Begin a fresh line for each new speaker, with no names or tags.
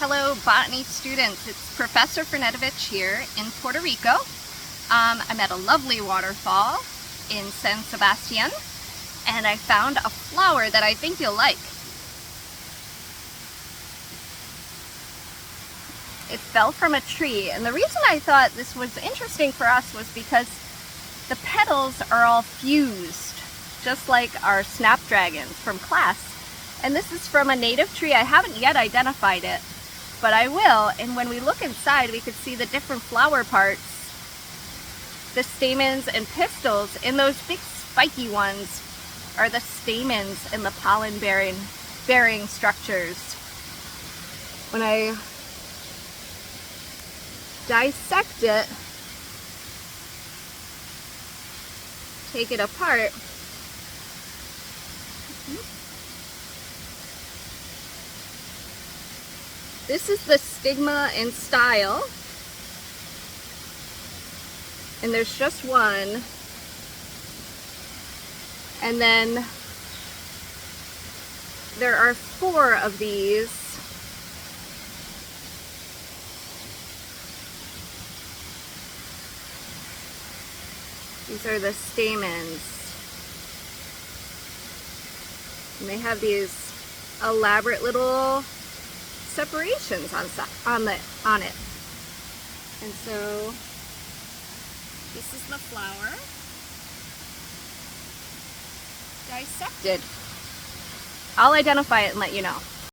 Hello botany students, it's Professor Fernetovich here in Puerto Rico. I'm at a lovely waterfall in San Sebastian and I found a flower that I think you'll like. It fell from a tree, and the reason I thought this was interesting for us was because the petals are all fused, just like our snapdragons from class. And this is from a native tree. I haven't yet identified it, but I will. And when we look inside, we could see the different flower parts, the stamens and pistils, and those big spiky ones are the stamens and the pollen bearing structures. When I dissect it, take it apart, this is the stigma and style, and there's just one, and then there are 4 of these. These are the stamens, and they have these elaborate little separations on it. And so this is the flower dissected. I'll identify it and let you know.